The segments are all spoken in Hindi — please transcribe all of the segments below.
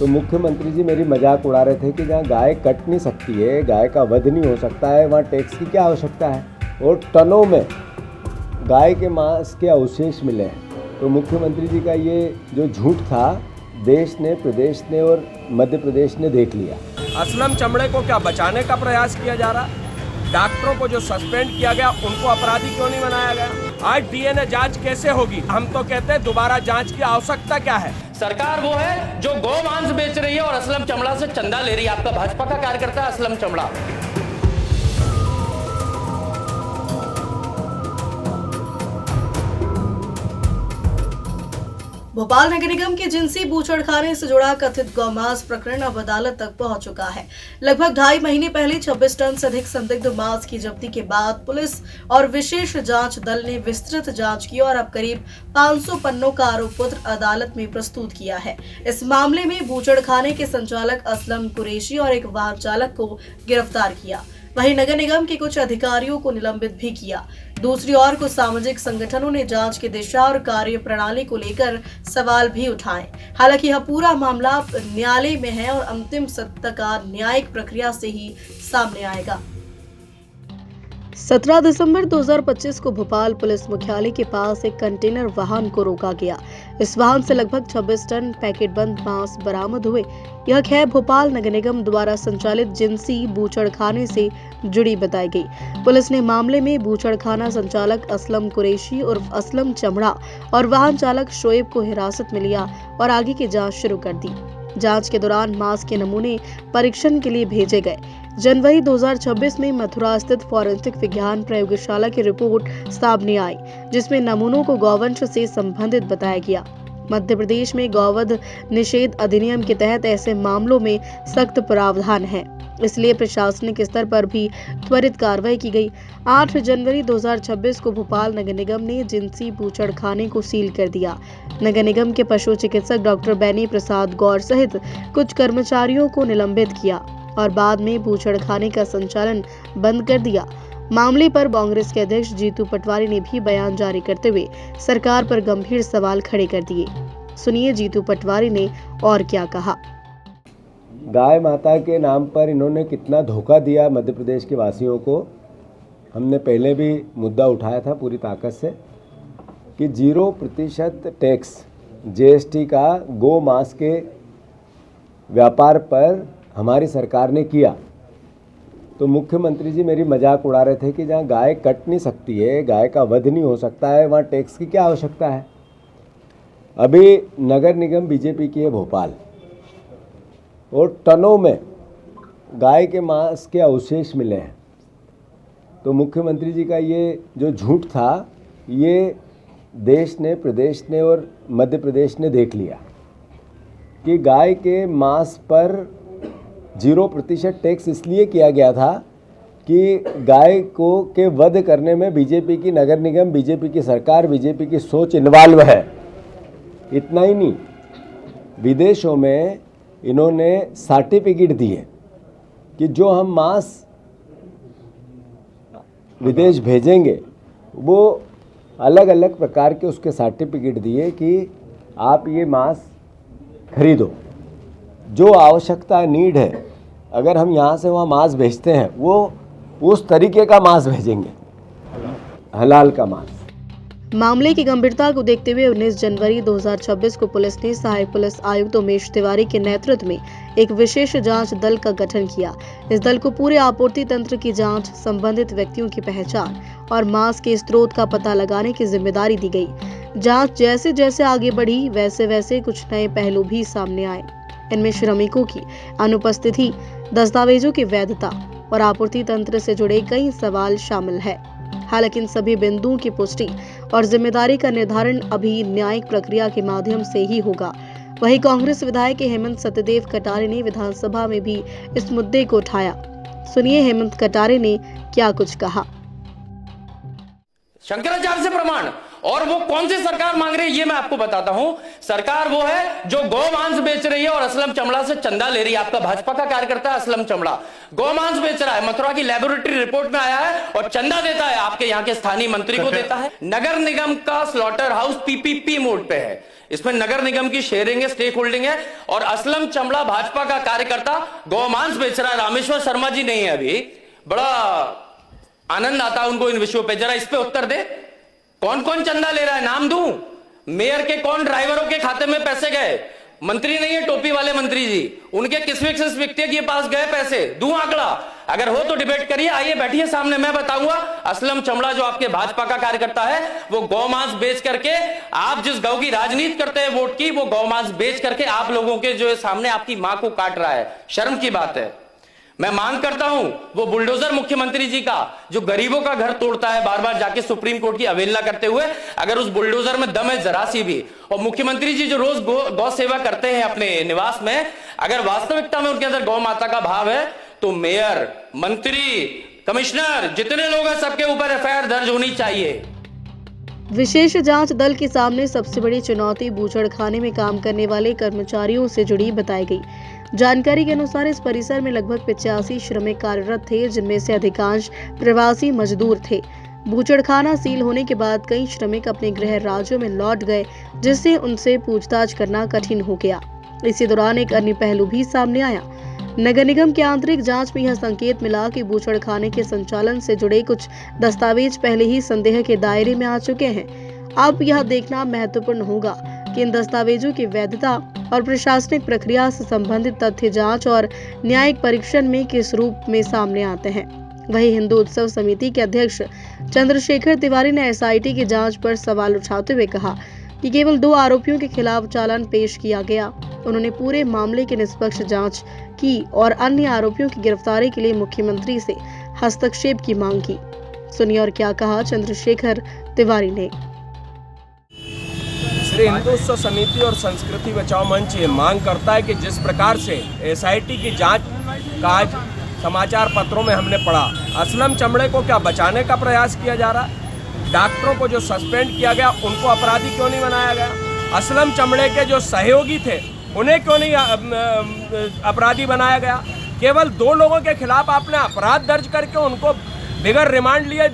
तो मुख्यमंत्री जी मेरी मजाक उड़ा रहे थे कि जहाँ गाय कट नहीं सकती है, गाय का वध नहीं हो सकता है, वहाँ टैक्स की क्या आवश्यकता है। और टनों में गाय के मांस के अवशेष मिले हैं। तो मुख्यमंत्री जी का ये जो झूठ था, देश ने, प्रदेश ने और मध्य प्रदेश ने देख लिया। असलम चमड़े को क्या बचाने का प्रयास किया जा रहा? डॉक्टरों को जो सस्पेंड किया गया उनको अपराधी क्यों नहीं बनाया गया? आज डीएनए जांच कैसे होगी? हम तो कहते हैं दोबारा जांच की आवश्यकता क्या है? सरकार वो है जो गौ मांस बेच रही है और असलम चमड़ा से चंदा ले रही है। आपका भाजपा का कार्यकर्ता असलम चमड़ा। भोपाल नगर निगम के जिनसी बूचड़खाने से जुड़ा कथित गौमांस प्रकरण अब अदालत तक पहुंच चुका है। लगभग 2.5 महीने पहले 26 टन से अधिक संदिग्ध मांस की जब्ती के बाद पुलिस और विशेष जांच दल ने विस्तृत जांच की और अब करीब 500 पन्नों का आरोप पत्र अदालत में प्रस्तुत किया है। इस मामले में बूचड़खाने के संचालक असलम कुरैशी और एक वाहन चालक को गिरफ्तार किया। वहीं नगर निगम के कुछ अधिकारियों को निलंबित भी किया। दूसरी ओर कुछ सामाजिक संगठनों ने जांच की दिशा और कार्य प्रणाली को लेकर सवाल भी उठाए। हालांकि यह पूरा मामला न्यायालय में है और अंतिम सत्य का न्यायिक प्रक्रिया से ही सामने आएगा। 17 दिसंबर 2025 को भोपाल पुलिस मुख्यालय के पास एक कंटेनर वाहन को रोका गया। इस वाहन से लगभग 26 टन पैकेट बंद मांस बरामद हुए। यह खैर भोपाल नगर निगम द्वारा संचालित जिनसी बूचड़खाने से जुड़ी बताई गई। पुलिस ने मामले में बूचड़खाना संचालक असलम कुरैशी उर्फ असलम चमड़ा और वाहन चालक शोएब को हिरासत में लिया और आगे की जांच शुरू कर दी। जांच के दौरान मांस के नमूने परीक्षण के लिए भेजे गए। जनवरी 2026 में मथुरा स्थित फॉरेंसिक विज्ञान प्रयोगशाला की रिपोर्ट सामने आई, जिसमें नमूनों को गौवंश से संबंधित बताया गया। मध्य प्रदेश में गौवध निषेध अधिनियम के तहत ऐसे मामलों में सख्त प्रावधान है, इसलिए प्रशासनिक स्तर पर भी त्वरित कार्रवाई की गई। 8 जनवरी 2026 को भोपाल नगर निगम ने जिनसी बूचड़खाने को सील कर दिया। नगर निगम के पशु चिकित्सक डॉक्टर बैनी प्रसाद गौर सहित कुछ कर्मचारियों को निलंबित किया और बाद में बूचड़खाने का संचालन बंद कर दिया। मामले पर कांग्रेस के अध्यक्ष जीतू पटवारी ने भी बयान जारी करते हुए सरकार पर गंभीर सवाल खड़े कर दिए। सुनिए जीतू पटवारी ने और क्या कहा। गाय माता के नाम पर इन्होंने कितना धोखा दिया मध्य प्रदेश के वासियों को। हमने पहले भी मुद्दा उठाया था पूरी ताकत से कि 0% टैक्स जीएसटी का गौ मांस के व्यापार पर हमारी सरकार ने किया। तो मुख्यमंत्री जी मेरी मजाक उड़ा रहे थे कि जहाँ गाय कट नहीं सकती है, गाय का वध नहीं हो सकता है, वहाँ टैक्स की क्या आवश्यकता है। अभी नगर निगम बीजेपी की है भोपाल और टनों में गाय के मांस के अवशेष मिले हैं। तो मुख्यमंत्री जी का ये जो झूठ था, ये देश ने, प्रदेश ने और मध्य प्रदेश ने देख लिया कि गाय के मांस पर 0% टैक्स इसलिए किया गया था कि गाय को के वध करने में बीजेपी की नगर निगम, बीजेपी की सरकार, बीजेपी की सोच इन्वॉल्व है। इतना ही नहीं, विदेशों में इन्होंने सर्टिफिकेट दिए कि जो हम मांस विदेश भेजेंगे वो अलग अलग प्रकार के उसके सर्टिफिकेट दिए कि आप ये मांस खरीदो। जो आवश्यकता नीड है, अगर हम यहाँ से वहाँ मांस भेजते हैं वो उस तरीके का मांस भेजेंगे, हलाल का मांस। मामले की गंभीरता को देखते हुए 19 जनवरी 2026 को पुलिस ने सहायक पुलिस आयुक्त उमेश तिवारी के नेतृत्व में एक विशेष जांच दल का गठन किया। इस दल को पूरे आपूर्ति तंत्र की जांच, संबंधित व्यक्तियों की पहचान और मांस के स्रोत का पता लगाने की जिम्मेदारी दी गई। जांच जैसे जैसे आगे बढ़ी, वैसे वैसे कुछ नए पहलू भी सामने आए। इनमें श्रमिकों की अनुपस्थिति, दस्तावेजों की वैधता और आपूर्ति तंत्र से जुड़े कई सवाल शामिल है। हालांकि इन सभी बिंदुओं की पुष्टि और जिम्मेदारी का निर्धारण अभी न्यायिक प्रक्रिया के माध्यम से ही होगा। वहीं कांग्रेस विधायक हेमंत सत्यदेव कटारे ने विधानसभा में भी इस मुद्दे को उठाया। सुनिए हेमंत कटारे ने क्या कुछ कहा। शंकराचार्य से प्रमाण और वो कौन सी सरकार मांग रही है ये मैं आपको बताता हूं। सरकार वो है जो गौमांस बेच रही है और असलम चमड़ा से चंदा ले रही है। आपका भाजपा का कार्यकर्ता असलम चमड़ा गौमांस बेच रहा है, मथुरा की लेबोरेटरी रिपोर्ट में आया है, और चंदा देता है, आपके यहां के स्थानीय मंत्री को देता है। नगर निगम का स्लॉटर हाउस पीपीपी मोड पे है, इसमें नगर निगम की शेयरिंग है, स्टेक होल्डिंग है, और असलम चमड़ा भाजपा का कार्यकर्ता गौमांस बेच रहा है। रामेश्वर शर्मा जी नहीं है अभी, बड़ा आनंद आता है उनको इन विषयों पे, जरा इस पे उत्तर दे। कौन कौन चंदा ले रहा है, नाम दूं? मेयर के कौन ड्राइवरों के खाते में पैसे गए? मंत्री नहीं है टोपी वाले मंत्री जी, उनके किस व्यक्ति के पास गए पैसे? दूं आंकड़ा? अगर हो तो डिबेट करिए, आइए बैठिए सामने, मैं बताऊंगा। असलम चमड़ा जो आपके भाजपा का कार्यकर्ता है वो गौमांस बेच करके, आप जिस गौ की राजनीति करते हैं वोट की, वो गौमांस बेच करके आप लोगों के जो सामने आपकी मां को काट रहा है। शर्म की बात है। मैं मांग करता हूं वो बुलडोजर मुख्यमंत्री जी का जो गरीबों का घर तोड़ता है बार बार जाके सुप्रीम कोर्ट की अवहेलना करते हुए, अगर उस बुलडोजर में दम है जरा सी भी, और मुख्यमंत्री जी जो रोज गौ सेवा करते हैं अपने निवास में, अगर वास्तविकता में उनके अंदर गौ माता का भाव है, तो मेयर, मंत्री, कमिश्नर, जितने लोग हैं सबके ऊपर एफआईआर दर्ज होनी चाहिए। विशेष जांच दल के सामने सबसे बड़ी चुनौती बूचड़खाने में काम करने वाले कर्मचारियों से जुड़ी बताई गई। जानकारी के अनुसार इस परिसर में लगभग 85 श्रमिक कार्यरत थे, जिनमें से अधिकांश प्रवासी मजदूर थे। बूचड़खाना सील होने के बाद कई श्रमिक अपने गृह राज्यों में लौट गए, जिससे उनसे पूछताछ करना कठिन हो गया। इसी दौरान एक अन्य पहलू भी सामने आया। नगर निगम की आंतरिक जांच में यह संकेत मिला कि बूचड़खाने के संचालन से जुड़े कुछ दस्तावेज पहले ही संदेह के दायरे में आ चुके हैं। अब यह देखना महत्वपूर्ण होगा कि इन दस्तावेजों की वैधता और प्रशासनिक प्रक्रिया से संबंधित तथ्य जांच और न्यायिक परीक्षण में किस रूप में सामने आते हैं। वहीं हिंदू उत्सव समिति के अध्यक्ष चंद्रशेखर तिवारी ने एसआईटी की जांच पर सवाल उठाते हुए कहा कि केवल 2 आरोपियों के खिलाफ चालान पेश किया गया। उन्होंने पूरे मामले की निष्पक्ष जांच की और अन्य आरोपियों की गिरफ्तारी के लिए मुख्यमंत्री से हस्तक्षेप की मांग की। सुनिए और क्या कहा चंद्रशेखर तिवारी ने। श्री हिंदू उत्सव समिति और संस्कृति बचाओ मंच ये मांग करता है कि जिस प्रकार से एसआईटी की जांच का आज समाचार पत्रों में हमने पढ़ा, असलम चमड़े को क्या बचाने का प्रयास किया जा रहा है? डॉक्टरों को जो सस्पेंड किया गया उनको अपराधी क्यों नहीं बनाया गया? असलम चमड़े के जो सहयोगी थे उन्हें क्यों नहीं अपराधी बनाया गया? केवल 2 लोगों के खिलाफ आपने अपराध दर्ज करके उनको बिगर रिमांड लिए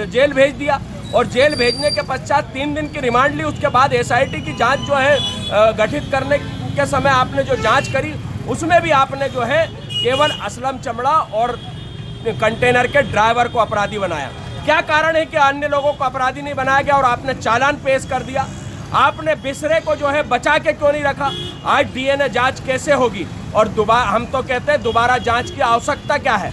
जेल भेज दिया, और जेल भेजने के पश्चात 3 दिन की रिमांड ली। उसके बाद एसआईटी की जांच जो है गठित करने के समय आपने जो जांच करी उसमें भी आपने जो है केवल असलम चमड़ा और कंटेनर के ड्राइवर को अपराधी बनाया। क्या कारण है कि अन्य लोगों को अपराधी नहीं बनाया गया और आपने चालान पेश कर दिया? आपने बिसरे को जो है बचा के क्यों नहीं रखा? आज डीएनए जांच कैसे होगी? और दोबारा हम तो कहते हैं दोबारा जांच की आवश्यकता क्या है?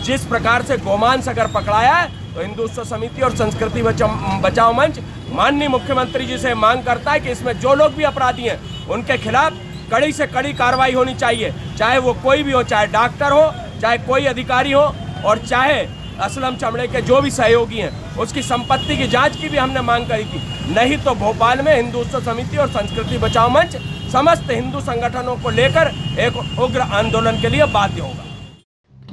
जिस प्रकार से गोमांस अगर पकड़ाया है तो हिंदू उत्सव समिति और संस्कृति बचाओ मंच माननीय मुख्यमंत्री जी से मांग करता है कि इसमें जो लोग भी अपराधी हैं उनके खिलाफ कड़ी से कड़ी कार्रवाई होनी चाहिए, चाहे वो कोई भी हो, चाहे डॉक्टर हो, चाहे कोई अधिकारी हो, और चाहे असलम चमड़े के जो भी सहयोगी हैं उसकी संपत्ति की जांच की भी हमने मांग करी थी। नहीं तो भोपाल में हिंदू उत्सव समिति और संस्कृति बचाओ मंच समस्त हिंदू संगठनों को लेकर एक उग्र आंदोलन के लिए बाध्य होगा।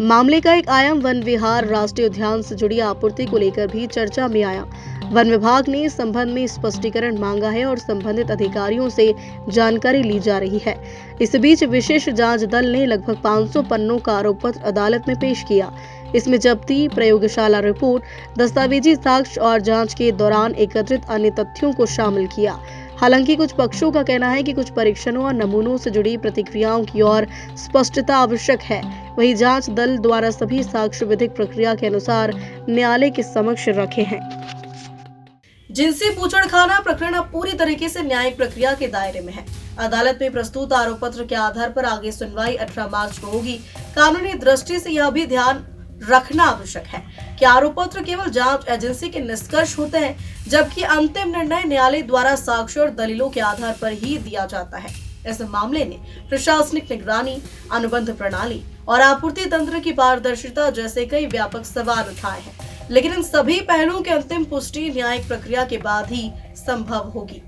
मामले का एक आयाम वन विहार राष्ट्रीय उद्यान से जुड़ी आपूर्ति को लेकर भी चर्चा में आया। वन विभाग ने इस संबंध में स्पष्टीकरण मांगा है और संबंधित अधिकारियों से जानकारी ली जा रही है। इस बीच विशेष जांच दल ने लगभग 500 पन्नों का आरोप पत्र अदालत में पेश किया। इसमें जब्ती, प्रयोगशाला रिपोर्ट, दस्तावेजी साक्ष्य और जांच के दौरान एकत्रित अन्य तथ्यों को शामिल किया। हालांकि कुछ पक्षों का कहना है कि कुछ परीक्षणों और नमूनों से जुड़ी प्रतिक्रियाओं की और स्पष्टता आवश्यक है। वहीं जांच दल द्वारा सभी साक्ष्य विधिक प्रक्रिया के अनुसार न्यायालय के समक्ष रखे हैं। जिनसी बूचड़खाना प्रकरण अब पूरी तरीके से न्यायिक प्रक्रिया के दायरे में है। अदालत में प्रस्तुत आरोप पत्र के आधार पर आगे सुनवाई 18 मार्च को होगी। कानूनी दृष्टि से यह भी ध्यान रखना आवश्यक है कि आरोप पत्र केवल जांच एजेंसी के निष्कर्ष होते हैं, जबकि अंतिम निर्णय न्यायालय द्वारा साक्ष्य और दलीलों के आधार पर ही दिया जाता है। इस मामले ने प्रशासनिक निगरानी, अनुबंध प्रणाली और आपूर्ति तंत्र की पारदर्शिता जैसे कई व्यापक सवाल उठाए हैं, लेकिन इन सभी पहलुओं की अंतिम पुष्टि न्यायिक प्रक्रिया के बाद ही संभव होगी।